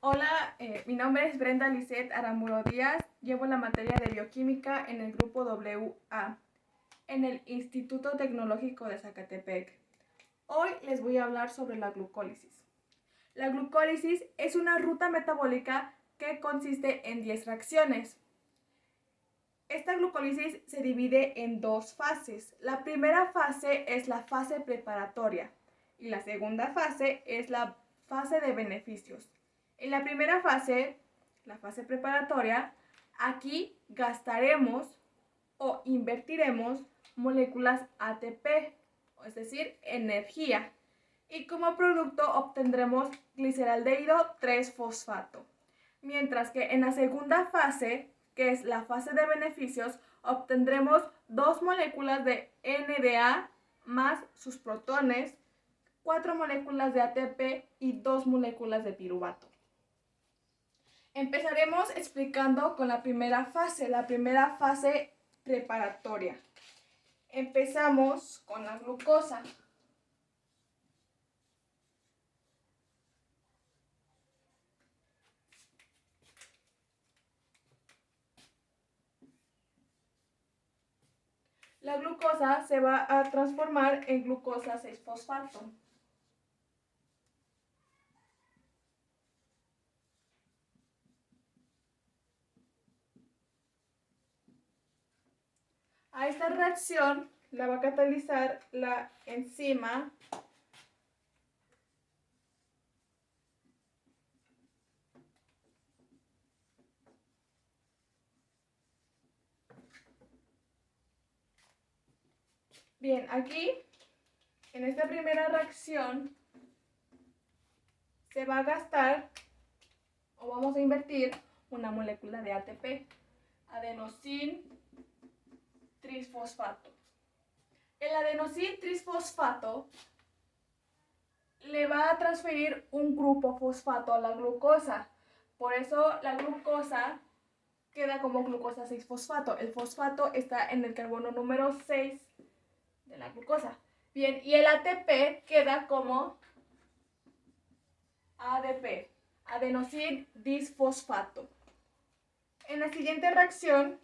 Hola, mi nombre es Brenda Lisset Aramburo Díaz, llevo la materia de bioquímica en el grupo WA, en el Instituto Tecnológico de Zacatepec. Hoy les voy a hablar sobre la glucólisis. La glucólisis es una ruta metabólica que consiste en 10 reacciones. Esta glucólisis se divide en dos fases. La primera fase es la fase preparatoria y la segunda fase es la fase de beneficios. En la primera fase, la fase preparatoria, aquí gastaremos o invertiremos moléculas ATP, es decir, energía, y como producto obtendremos gliceraldehído 3-fosfato. Mientras que en la segunda fase, que es la fase de beneficios, obtendremos dos moléculas de NDA más sus protones, 4 moléculas de ATP y 2 moléculas de piruvato. Empezaremos explicando con la primera fase preparatoria. Empezamos con la glucosa. La glucosa se va a transformar en glucosa 6-fosfato. A esta reacción la va a catalizar la enzima Bien, aquí en esta primera reacción se va a gastar o vamos a invertir una molécula de ATP, adenosin trisfosfato. El adenosin trisfosfato le va a transferir un grupo fosfato a la glucosa. Por eso la glucosa queda como glucosa 6-fosfato. El fosfato está en el carbono número 6 de la glucosa. Bien, y el ATP queda como ADP, adenosin disfosfato. En la siguiente reacción,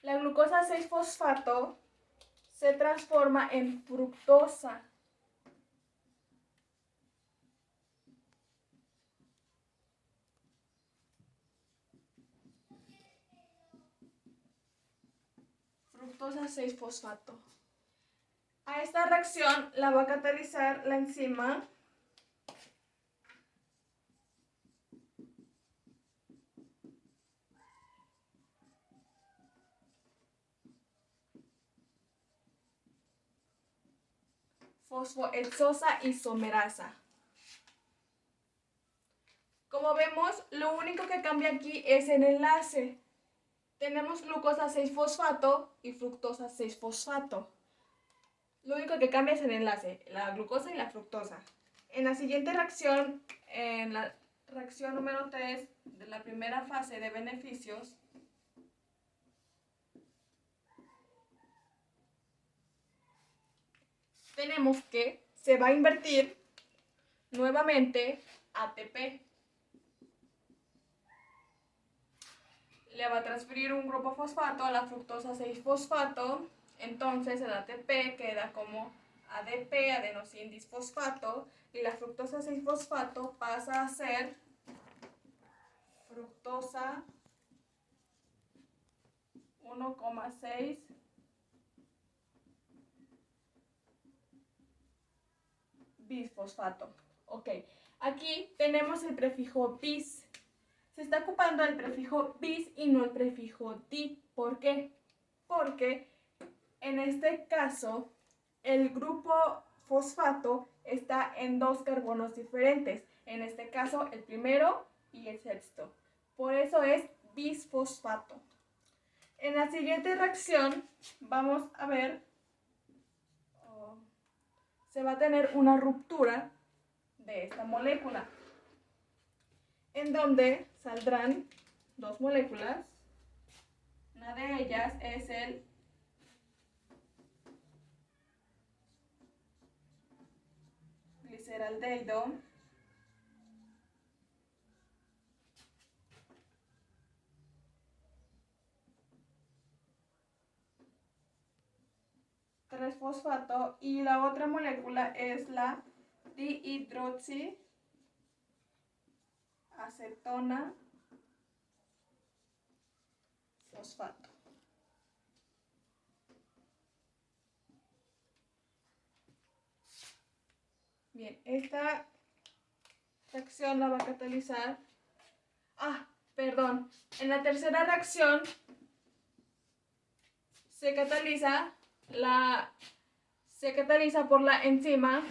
la glucosa 6-fosfato se transforma en fructosa. Fructosa 6-fosfato. A esta reacción la va a catalizar la enzima fosfohexosa isomerasa. Como vemos, lo único que cambia aquí es el enlace. Tenemos glucosa 6-fosfato y fructosa 6-fosfato. Lo único que cambia es el enlace, la glucosa y la fructosa. En la siguiente reacción, en la reacción número 3 de la primera fase de beneficios, tenemos que se va a invertir nuevamente ATP. Le va a transferir un grupo fosfato a la fructosa 6-fosfato, entonces el ATP queda como ADP, adenosin disfosfato, y la fructosa 6-fosfato pasa a ser fructosa 1,6 bisfosfato. Ok, aquí tenemos el prefijo bis. Se está ocupando el prefijo bis y no el prefijo di. ¿Por qué? Porque en este caso el grupo fosfato está en dos carbonos diferentes. En este caso el primero y el sexto. Por eso es bisfosfato. En la siguiente reacción vamos a ver, se va a tener una ruptura de esta molécula, en donde saldrán dos moléculas. Una de ellas es el gliceraldehído tres fosfato y la otra molécula es la dihidroxiacetona fosfato. Bien, esta reacción la va a catalizar. Perdón. En la tercera reacción se cataliza por la enzima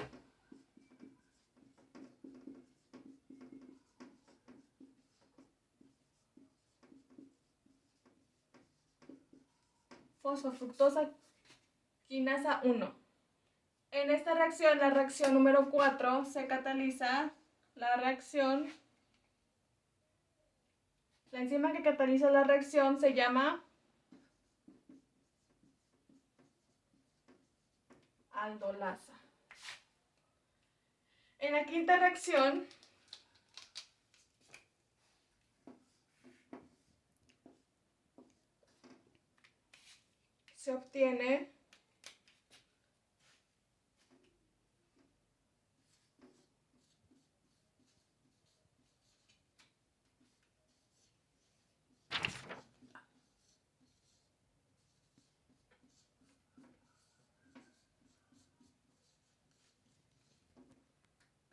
fosfofructosa quinasa 1. En esta reacción, la reacción número 4, se cataliza la enzima que cataliza la reacción se llama aldolasa. En la quinta reacción se obtiene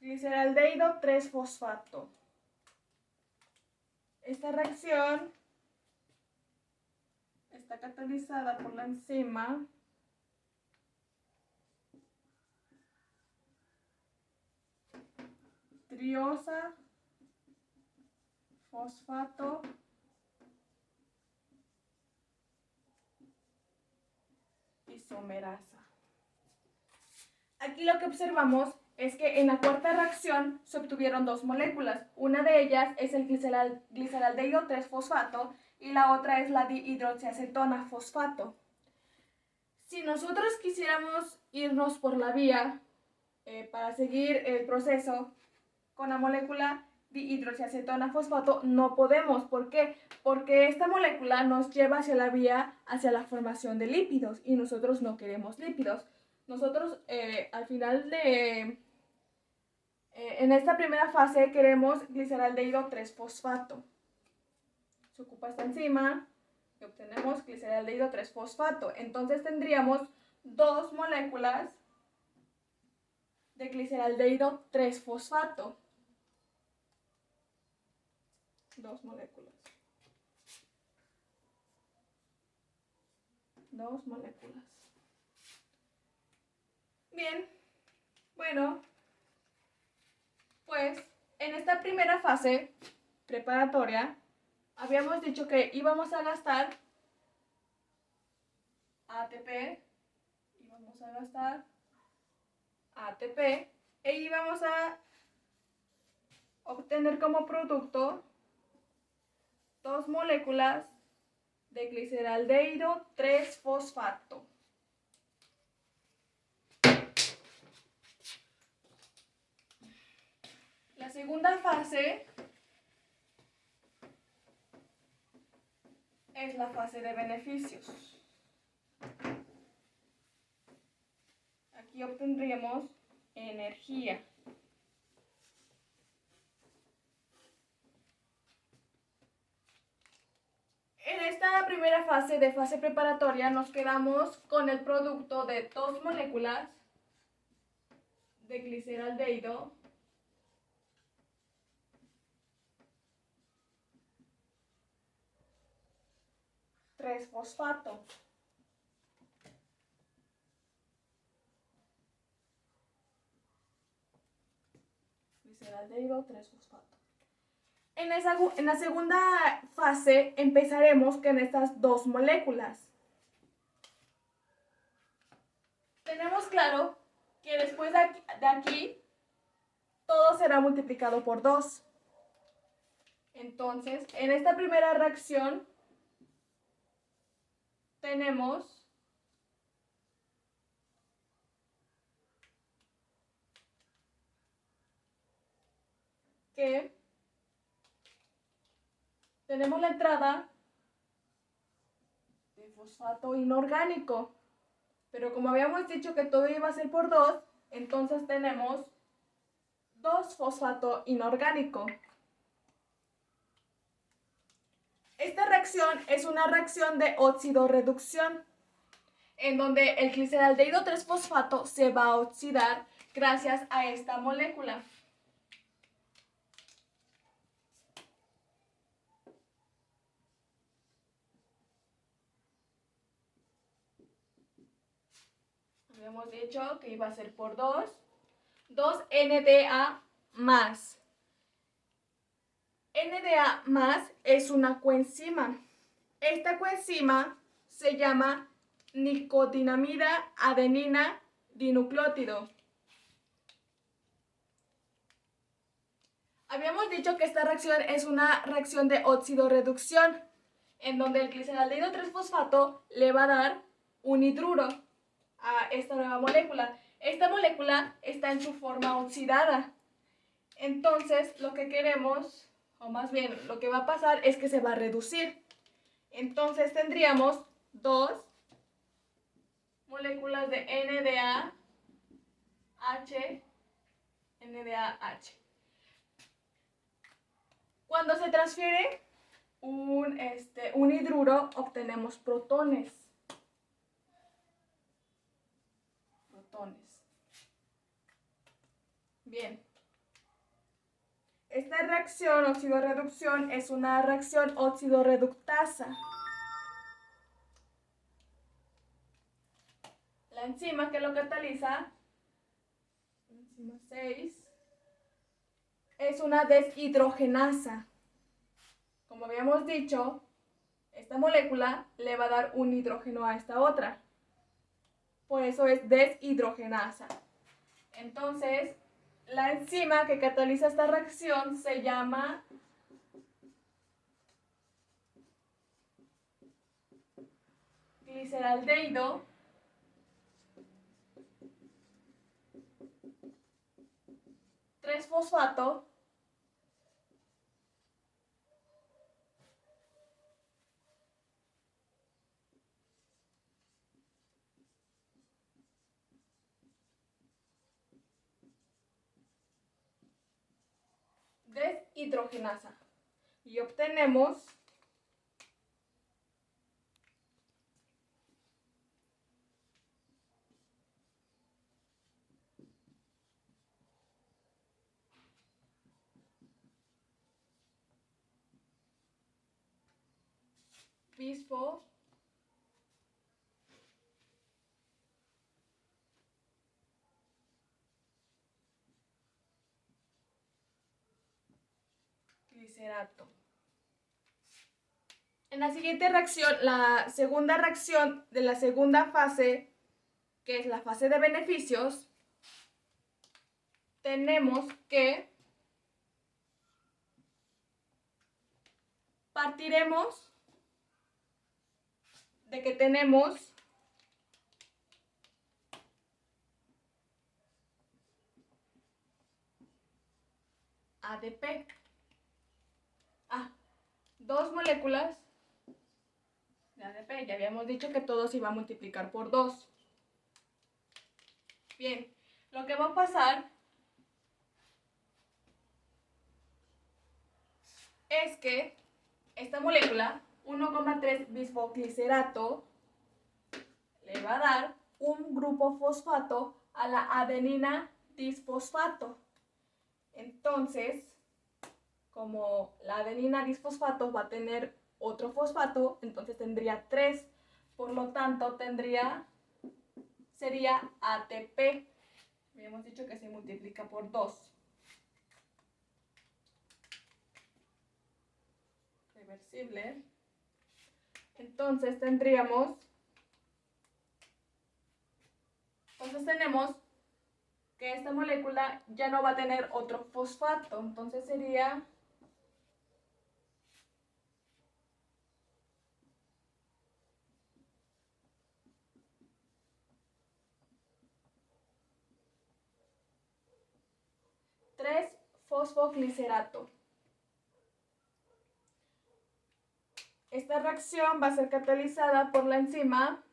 gliceraldehído 3-fosfato. Esta reacción está catalizada por la enzima triosa fosfato isomerasa. Aquí lo que observamos es que en la cuarta reacción se obtuvieron dos moléculas. Una de ellas es el gliceraldehído 3-fosfato y la otra es la dihidroxiacetona fosfato. Si nosotros quisiéramos irnos por la vía para seguir el proceso con la molécula dihidroxiacetona fosfato, no podemos. ¿Por qué? Porque esta molécula nos lleva hacia la vía, hacia la formación de lípidos, y nosotros no queremos lípidos. Nosotros al final en esta primera fase queremos gliceraldehído 3-fosfato. Se ocupa esta enzima y obtenemos gliceraldehído 3-fosfato. Entonces tendríamos dos moléculas de gliceraldehído 3-fosfato. Dos moléculas. Bien, bueno, pues en esta primera fase preparatoria habíamos dicho que íbamos a gastar ATP e íbamos a obtener como producto dos moléculas de gliceraldehído 3-fosfato. La segunda fase es la fase de beneficios. Aquí obtendríamos energía. En esta primera fase de fase preparatoria nos quedamos con el producto de dos moléculas de gliceraldehído fosfato. Gliceraldehído 3-fosfato. En la segunda fase empezaremos con estas dos moléculas. Tenemos claro que después de aquí todo será multiplicado por 2. Entonces, en esta primera reacción tenemos que tenemos la entrada de fosfato inorgánico. Pero como habíamos dicho que todo iba a ser por 2, entonces tenemos 2-fosfato inorgánico. Esta reacción es una reacción de óxido-reducción, en donde el gliceraldehído 3-fosfato se va a oxidar gracias a esta molécula. Habíamos dicho que iba a ser por 2 NDA más. NDA más es una coenzima. Esta coenzima se llama nicodinamida adenina dinucleótido. Habíamos dicho que esta reacción es una reacción de óxido-reducción, en donde el gliceraldehído 3-fosfato le va a dar un hidruro a esta nueva molécula. Esta molécula está en su forma oxidada. Entonces, lo que queremos, o más bien lo que va a pasar es que se va a reducir. Entonces tendríamos 2 moléculas de NDAH, NDAH. Cuando se transfiere un hidruro, obtenemos protones. Bien. Esta reacción óxido-reducción es una reacción óxido-reductasa. La enzima que lo cataliza, enzima 6, es una deshidrogenasa. Como habíamos dicho, esta molécula le va a dar un hidrógeno a esta otra. Por eso es deshidrogenasa. Entonces, la enzima que cataliza esta reacción se llama gliceraldehído 3-fosfato deshidrogenasa. Y obtenemos bisfo glicerato. En la siguiente reacción, la segunda reacción de la segunda fase, que es la fase de beneficios, tenemos que partiremos de que tenemos ADP. 2 moléculas de ADP. Ya habíamos dicho que todo se iba a multiplicar por 2. Bien, lo que va a pasar es que esta molécula, 1,3 bisfoglicerato, le va a dar un grupo fosfato a la adenina disfosfato. Entonces, como la adenina disfosfato va a tener otro fosfato, entonces tendría 3. Por lo tanto, sería ATP. Habíamos dicho que se multiplica por 2. Reversible. Entonces tenemos que esta molécula ya no va a tener otro fosfato. Entonces sería fosfoglicerato. Esta reacción va a ser catalizada por la enzima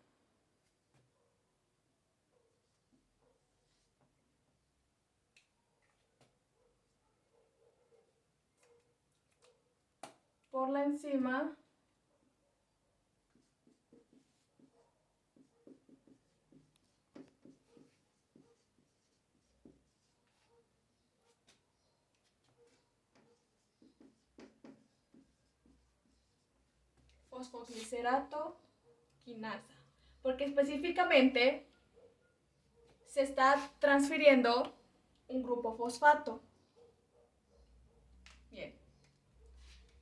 fosfoglicerato quinasa, porque específicamente se está transfiriendo un grupo fosfato. Bien.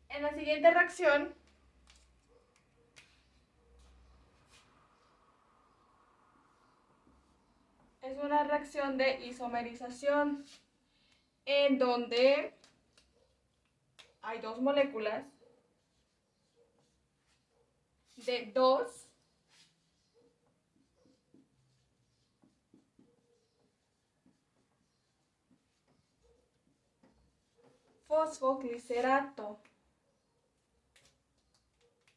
En la siguiente reacción es una reacción de isomerización en donde hay dos moléculas de dos fosfoglicerato.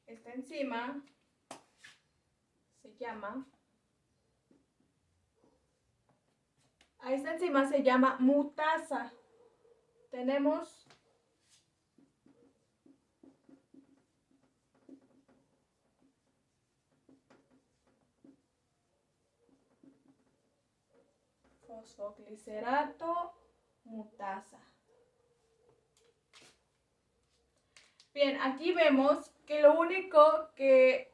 Esta enzima se llama mutasa. Tenemos fosfoglicerato mutasa. Bien, aquí vemos que lo único que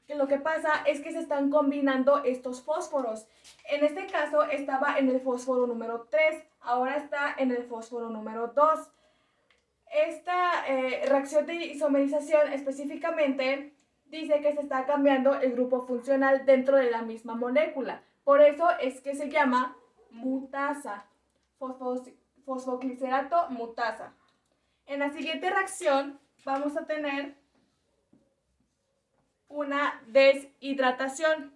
lo que pasa es que se están combinando estos fósforos. En este caso estaba en el fósforo número 3, ahora está en el fósforo número 2. Esta reacción de isomerización específicamente dice que se está cambiando el grupo funcional dentro de la misma molécula. Por eso es que se llama mutasa, fosfoglicerato mutasa. En la siguiente reacción vamos a tener una deshidratación.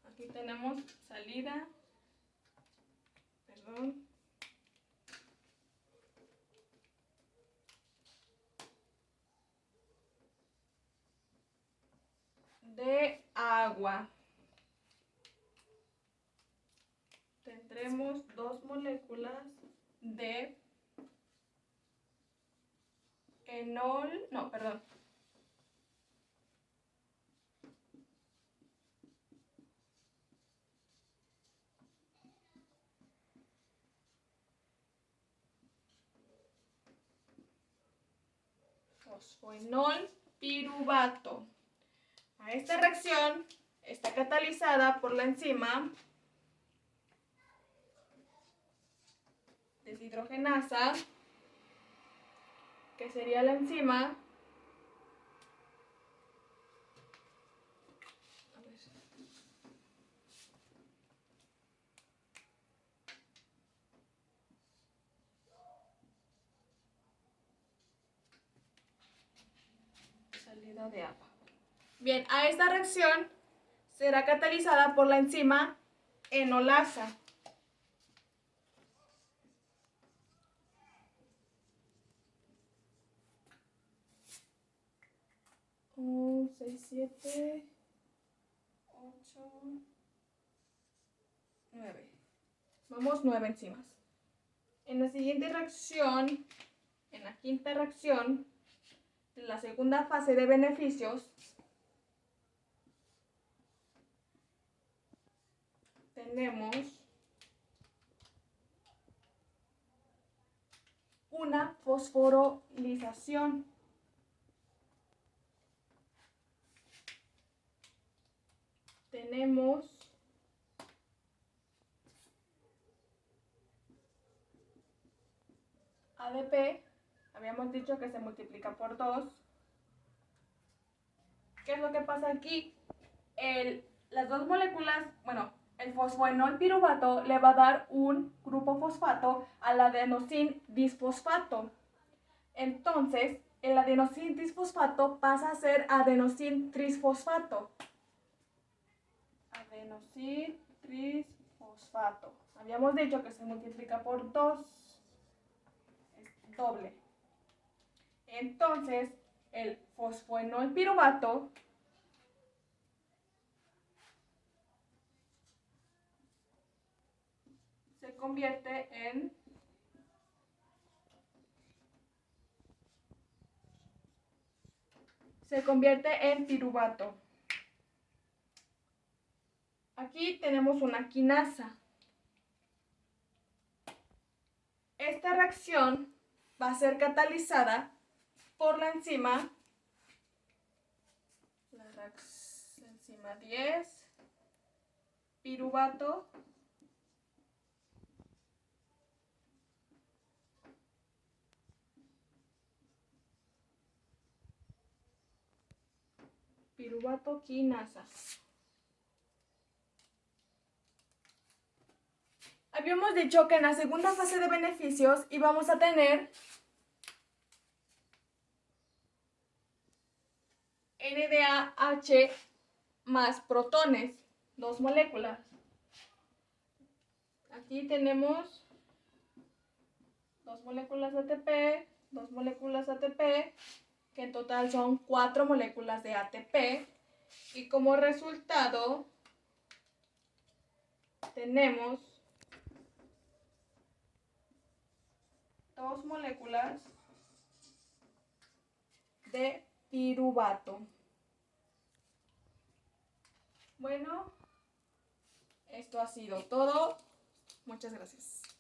Aquí tenemos salida, de agua. Tendremos dos moléculas de fosfoenol piruvato. A esta reacción está catalizada por la enzima deshidrogenasa, que sería la enzima salida de agua. Bien, a esta reacción será catalizada por la enzima enolasa. 6, 7, 8, 9. Vamos 9 enzimas. En la siguiente reacción, en la quinta reacción, la segunda fase de beneficios, tenemos una fosforilización. Tenemos ADP, habíamos dicho que se multiplica por 2. ¿Qué es lo que pasa aquí? Las dos moléculas, el fosfoenol piruvato le va a dar un grupo fosfato al adenosin disfosfato. Entonces, el adenosin disfosfato pasa a ser adenosin trisfosfato. Adenosin trisfosfato. Habíamos dicho que se multiplica por 2. doble. Entonces, el fosfoenolpiruvato se convierte en piruvato. Aquí tenemos una quinasa. Esta reacción va a ser catalizada por la enzima 10 piruvato quinasa. Habíamos dicho que en la segunda fase de beneficios íbamos a tener NADH más protones, 2 moléculas. Aquí tenemos 2 moléculas ATP, 2 moléculas ATP, que en total son 4 moléculas de ATP. Y como resultado tenemos 2 moléculas de piruvato. Bueno, esto ha sido todo. Muchas gracias.